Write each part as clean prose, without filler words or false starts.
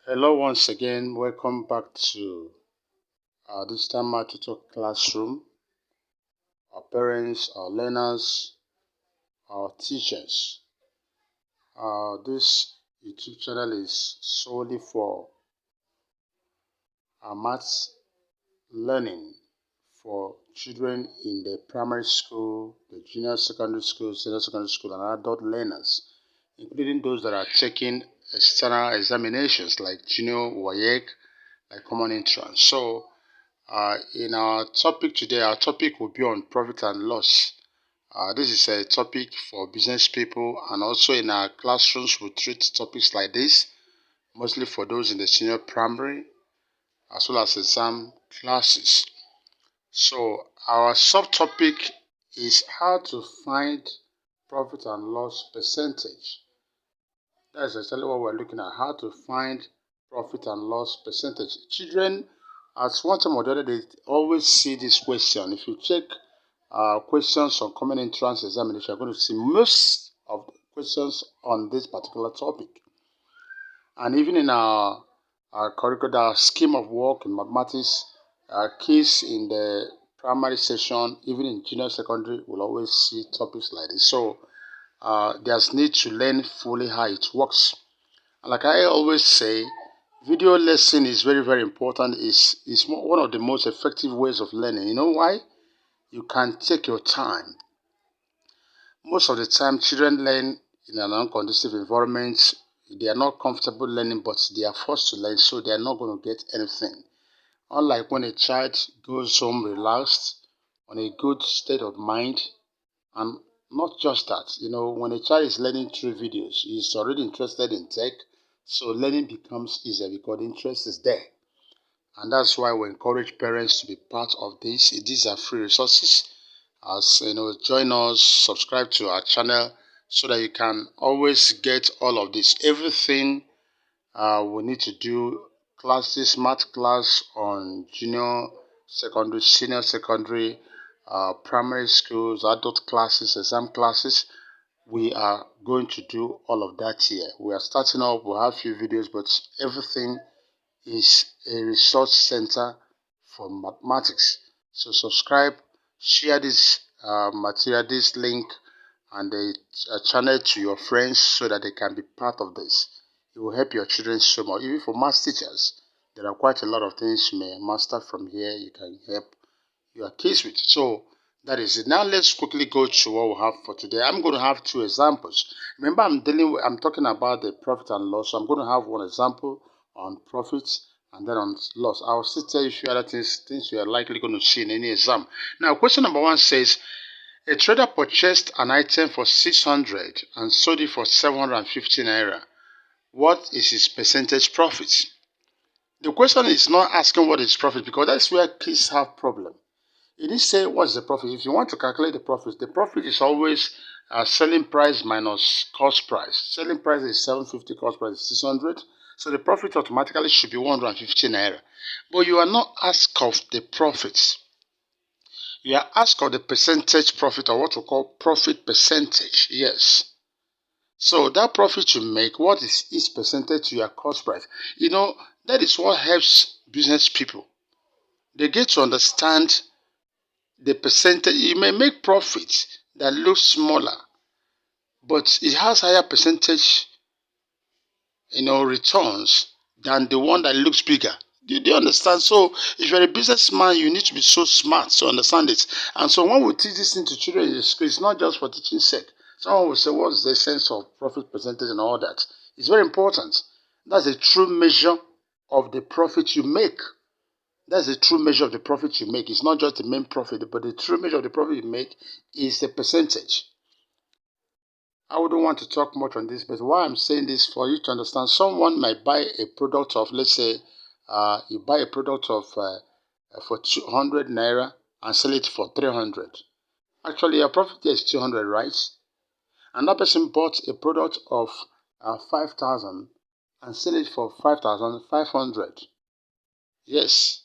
Hello once again, welcome back to our digital math tutor classroom. Our parents, our learners, our teachers. This YouTube channel is solely for our maths learning for children in the primary school, the junior secondary school, senior secondary school, and adult learners, including those that are taking external examinations like junior WAEC, like common entrance. So in our topic today, our topic will be on profit and loss. This is a topic for business people, and also in our classrooms we treat topics like this, mostly for those in the senior primary as well as exam classes. So our subtopic is how to find profit and loss percentage. That is exactly what we're looking at, how to find profit and loss percentage. Children, at one time or the other, they always see this question. If you check questions on common entrance examination, you're going to see most of the questions on this particular topic. And even in our curriculum, our scheme of work in mathematics, kids in the primary session, even in junior secondary, will always see topics like this. So there's need to learn fully how it works. And like I always say, video lesson is very, very important. It's one of the most effective ways of learning. You know why? You can take your time. Most of the time, children learn in an unconducive environment. They are not comfortable learning, but they are forced to learn, so they are not going to get anything. Unlike when a child goes home relaxed, on a good state of mind, and not just that, when a child is learning through videos, he's already interested in tech, so learning becomes easier because interest is there. And that's why we encourage parents to be part of this. These are free resources. As join us, subscribe to our channel so that you can always get all of this. Everything we need to do, classes, math class on junior secondary, senior secondary, primary schools, adult classes, exam classes. We are going to do all of that here. We are starting off, we'll have a few videos, but everything is a resource center for mathematics. So subscribe, share this material, this link, and the channel to your friends so that they can be part of this. It will help your children so much. Even for math teachers, there are quite a lot of things you may master from here. You can help your kids with. So that is it. Now let's quickly go to what we have for today. I'm going to have two examples. Remember, I'm talking about the profit and loss. So I'm going to have one example on profits and then on loss. I'll still tell you a few other things you are likely going to see in any exam. Now, question number one says, a trader purchased an item for 600 and sold it for 750 naira. What is his percentage profit? The question is not asking what is profit, because that's where kids have problem. It didn't say what's the profit. If you want to calculate the profit is always selling price minus cost price. Selling price is 750, cost price is 600. So the profit automatically should be 150 naira. But you are not asked of the profits. You are asked of the percentage profit, or what we call profit percentage. Yes. So that profit you make, what is its percentage to your cost price? That is what helps business people. They get to understand the percentage. You may make profit that looks smaller, but it has higher percentage, returns than the one that looks bigger. Do you understand? So if you're a businessman, you need to be so smart to understand it. And so when we teach this into children in the school, it's not just for teaching sake. Someone will say, what's the sense of profit percentage and all that? It's very important. That's a true measure of the profit you make. That's the true measure of the profit you make. It's not just the main profit, but the true measure of the profit you make is the percentage. I wouldn't want to talk much on this, but why I'm saying this for you to understand, someone might buy a product of, let's say, you buy a product of for 200 naira and sell it for 300. Actually, your profit there is 200, right? Another person bought a product of 5,000 and sell it for 5,500. Yes.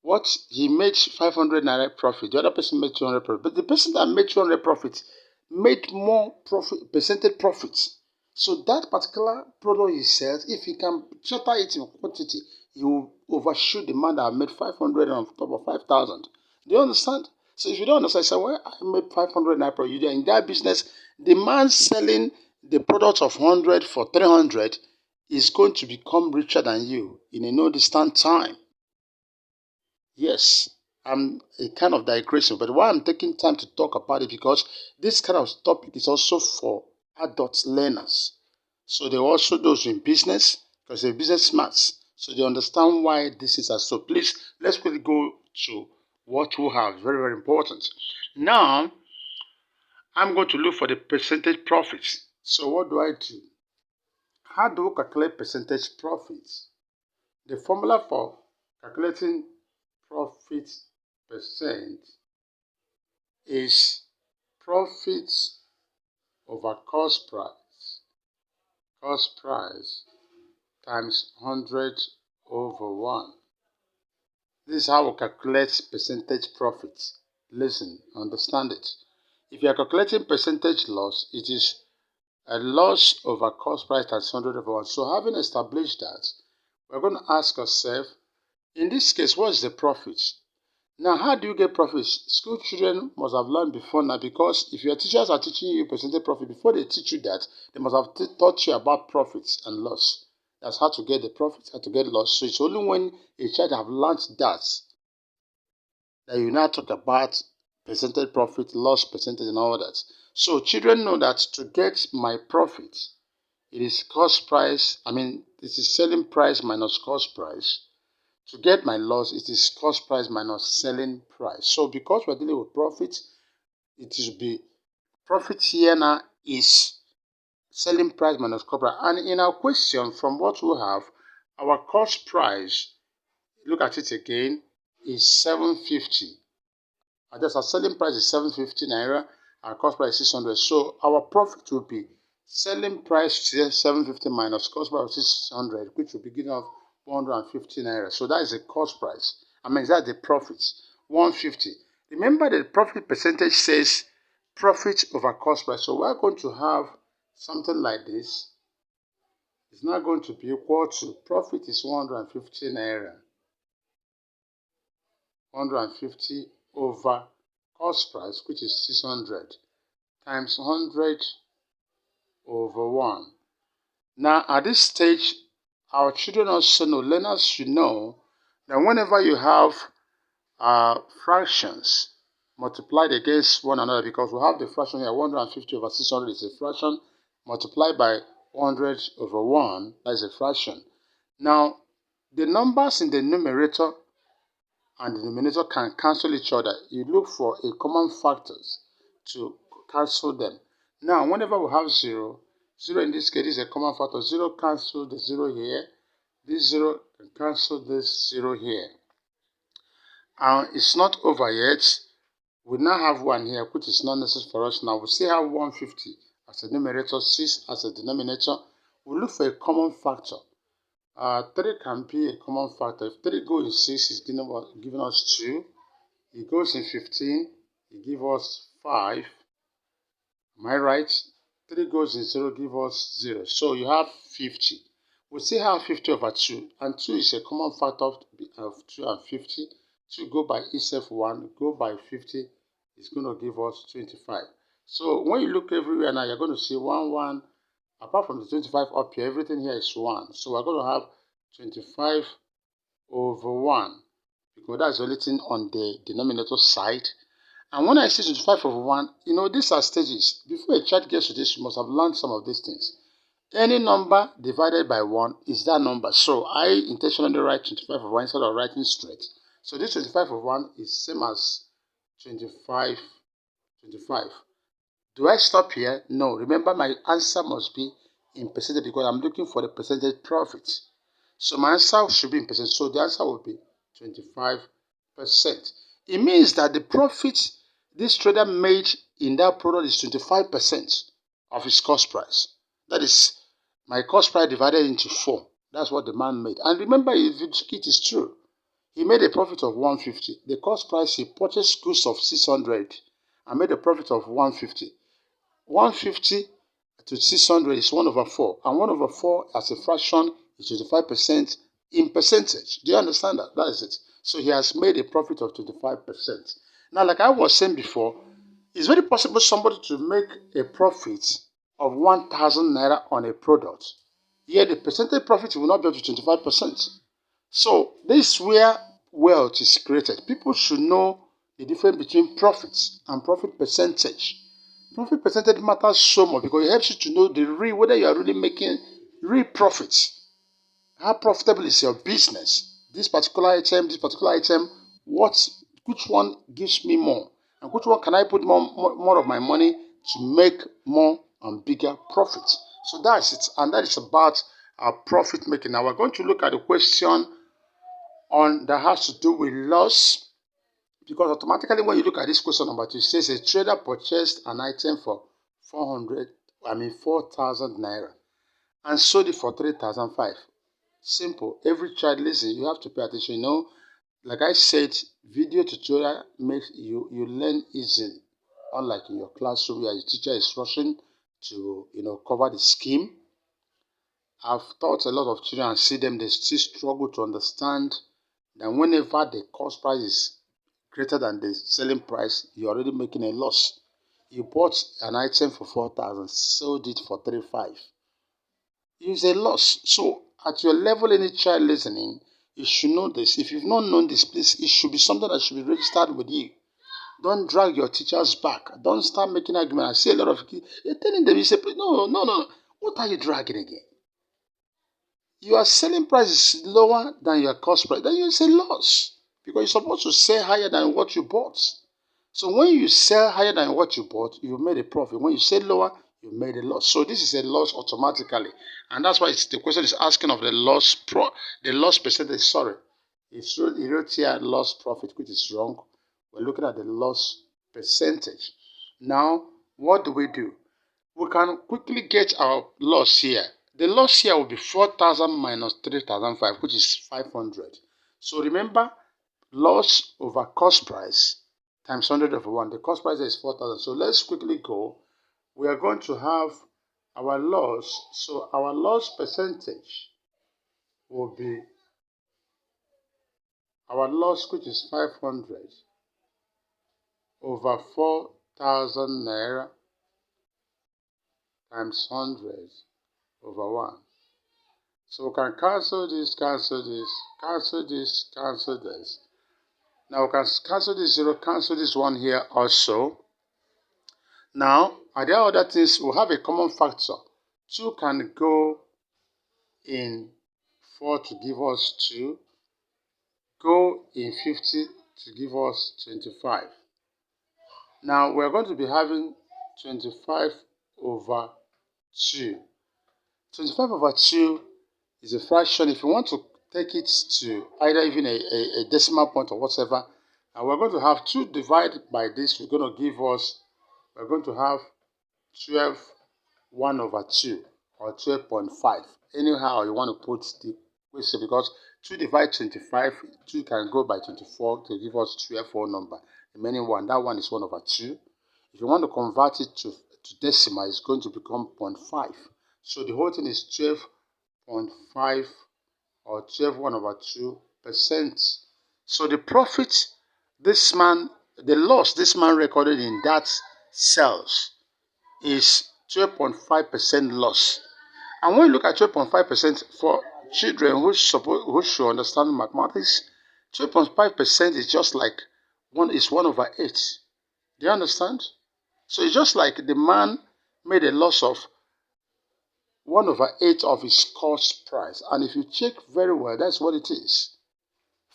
What he made 500 naira profit, the other person made 200 profit. But the person that made 200 profit made more profit, percentage profits. So that particular product he sells, if he can shatter it in quantity, he will overshoot the man that made 500 on top of 5,000. Do you understand? So if you don't understand, say, well, I made 500 naira per you. In that business, the man selling the product of 100 for 300 is going to become richer than you in a no distant time. Yes, I'm a kind of digressing, but why I'm taking time to talk about it because this kind of topic is also for adult learners. So they also those in business because they're business smarts. So they understand why this is so. Please let's quickly go to what we have. Very, very important. Now I'm going to look for the percentage profits. So what do I do? How do we calculate percentage profits? The formula for calculating profit percent is profit over cost price times 100 over 1. This is how we calculate percentage profit. Listen, understand it. If you are calculating percentage loss, it is a loss over cost price times 100 over 1. So having established that, we're going to ask ourselves, in this case, what is the profit? Now, how do you get profits? School children must have learned before now because if your teachers are teaching you percentage profit, before they teach you that, they must have taught you about profits and loss. That's how to get the profits, how to get loss. So it's only when a child have learned that you now talk about percentage profit, loss percentage and all that. So children know that to get my profit, it is cost price, this is selling price minus cost price. To get my loss, it is cost price minus selling price. So because we're dealing with profit, it will be profit here now is selling price minus cost price. And in our question, from what we have, our cost price, look at it again, is 750. And that's our selling price is 750 naira, our cost price is 600. So our profit will be selling price 750 minus cost price 600, which will be giving us 150 naira. So that is the cost price. That's the profit. 150. Remember the profit percentage says profit over cost price. So we're going to have something like this. It's not going to be equal to profit is 150 naira. 150 over cost price, which is 600, times 100 over 1. Now, at this stage, our children also know, learners should know, that whenever you have fractions multiplied against one another, because we have the fraction here, 150 over 600 is a fraction, multiplied by 100 over 1, that is a fraction. Now, the numbers in the numerator and the denominator can cancel each other. You look for a common factors to cancel them. Now, whenever we have 0, 0 in this case is a common factor. 0 cancel the 0 here. This 0 can cancel this 0 here. And it's not over yet. We now have 1 here, which is not necessary for us now. We still have 150 as a numerator, 6 as a denominator. We look for a common factor. 3 can be a common factor. If 3 goes in 6, it's giving us 2. It goes in 15, it gives us 5. Am I right? 3 goes in 0, give us 0. So you have 50. We still have 50 over 2. And 2 is a common factor of 2 and 50. 2 go by itself 1, go by 50. It's going to give us 25. So when you look everywhere now, you're going to see 1, 1. Apart from the 25 up here, everything here is 1. So we're going to have 25 over 1. Because that's the only thing on the denominator side. And when I say 25 over 1, these are stages. Before a child gets to this, you must have learned some of these things. Any number divided by 1 is that number. So I intentionally write 25 over 1 instead of writing straight. So this 25 over 1 is same as 25. Do I stop here? No. Remember, my answer must be in percentage because I'm looking for the percentage profit. So my answer should be in percent. So the answer will be 25%. It means that the profit this trader made in that product is 25% of his cost price. That is my cost price divided into 4. That's what the man made. And remember, if it is true, he made a profit of 150. The cost price, he purchased goods of 600 and made a profit of 150. 150 to 600 is 1 over 4. And 1 over 4 as a fraction is 25% in percentage. Do you understand that? That is it. So he has made a profit of 25%. Now, like I was saying before, it's very possible somebody to make a profit of 1,000 naira on a product. Yet the percentage profit will not be up to 25%. So this is where wealth is created. People should know the difference between profits and profit percentage. Profit percentage matters so much because it helps you to know the real, whether you are really making real profits. How profitable is your business? This particular item, which one gives me more? And which one can I put more of my money to make more and bigger profits? So that's it. And that is about our profit making. Now we're going to look at the question on that has to do with loss. Because automatically when you look at this question number 2, it says a trader purchased an item for 4,000 naira and sold it for 3,500. Simple. Every child, listen, you have to pay attention. You know, like I said, video tutorial makes you learn easily. Unlike in your classroom where your teacher is rushing to, cover the scheme. I've taught a lot of children and see them, they still struggle to understand that whenever the cost price is greater than the selling price, you're already making a loss. You bought an item for 4,000, sold it for 3,500. It's a loss. So at your level, any child listening, you should know this. If you've not known this, please, it should be something that should be registered with you. Don't drag your teachers back. Don't start making arguments. I see a lot of kids, you're telling them, you say, no. What are you dragging again? Your selling price is lower than your cost price. Then you say loss because you're supposed to sell higher than what you bought. So when you sell higher than what you bought, you've made a profit. When you sell lower, you made a loss. So this is a loss automatically. And that's why the question is asking of the loss percentage. Sorry. It's wrote here loss profit, which is wrong. We're looking at the loss percentage. Now, what do? We can quickly get our loss here. The loss here will be 4,000 minus 3,500, which is 500. So remember, loss over cost price times 100 over 1. The cost price is 4,000. So let's quickly go. We are going to have our loss. So our loss percentage will be our loss, which is 500 over 4,000 naira times 100 over 1. So we can cancel this, cancel this. Now we can cancel this 0, cancel this 1 here also. Now, are there other things? We'll have a common factor. 2 can go in 4 to give us 2. Go in 50 to give us 25. Now, we're going to be having 25 over 2. 25 over 2 is a fraction. If you want to take it to either even a decimal point or whatever, and we're going to have 2 divided by this, we're going to have 12 1 over 2 or 12.5. Anyhow you want to put the question, because 2 divided 25, 2 can go by 24 to give us 12 whole number. The remaining one, that one is 1 over 2. If you want to convert it to decimal, it's going to become 0.5. So the whole thing is 12.5 or 12 1 over 2%. So the profit the loss this man recorded in that sales is 12.5% loss. And when you look at 12.5% for children who should understand mathematics, 12.5% is just like 1 over 8. Do you understand? So it's just like the man made a loss of 1 over 8 of its cost price. And if you check very well, that's what it is.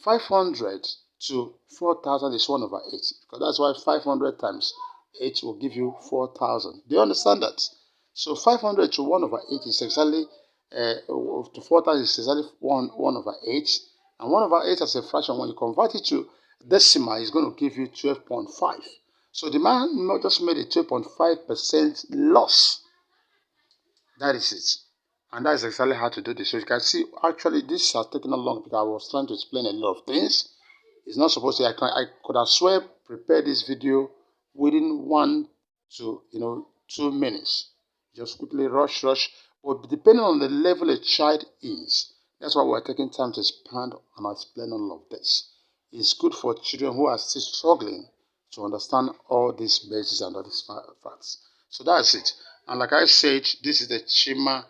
500 to 4,000 is 1 over 8. Because that's why 500 times 8 will give you 4,000. Do you understand that? So 500 to 1 over 8 is exactly, to 4,000 is exactly 1 over 8. And 1 over 8 as a fraction, when you convert it to decimal, is going to give you 12.5. So the man just made a 12.5% loss. That is it. And that is exactly how to do this. So you can see, actually, this has taken a long because I was trying to explain a lot of things. It's not supposed to, I could have swear prepare this video within 1 to 2 minutes. Just quickly rush. But depending on the level a child is, that's why we're taking time to expand and explain all of this. It's good for children who are still struggling to understand all these bases and all these facts. So that's it. And like I said, this is the Chima,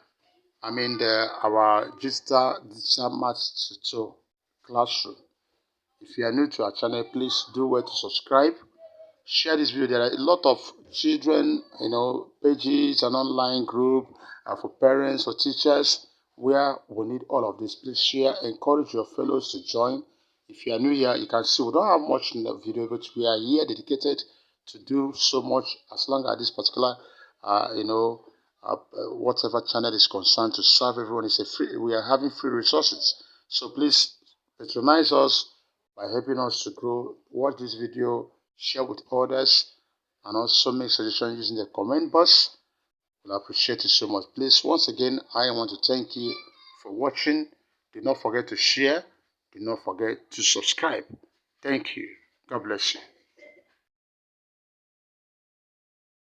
our digital math tutor classroom. If you are new to our channel, please do well to subscribe. Share this video. There are a lot of children, pages and online group for parents, for teachers, where we need all of this. Please share, encourage your fellows to join. If you are new here, you can see we don't have much in the video, but we are here dedicated to do so much as long as this particular, whatever channel is concerned, to serve everyone. It's a free. We are having free resources, so please patronize us by helping us to grow. Watch this video, share with others, and also make suggestions using the comment box. We'll appreciate it so much. Please, once again, I want to thank you for watching. Do not forget to share. Do not forget to subscribe. Thank you. God bless you.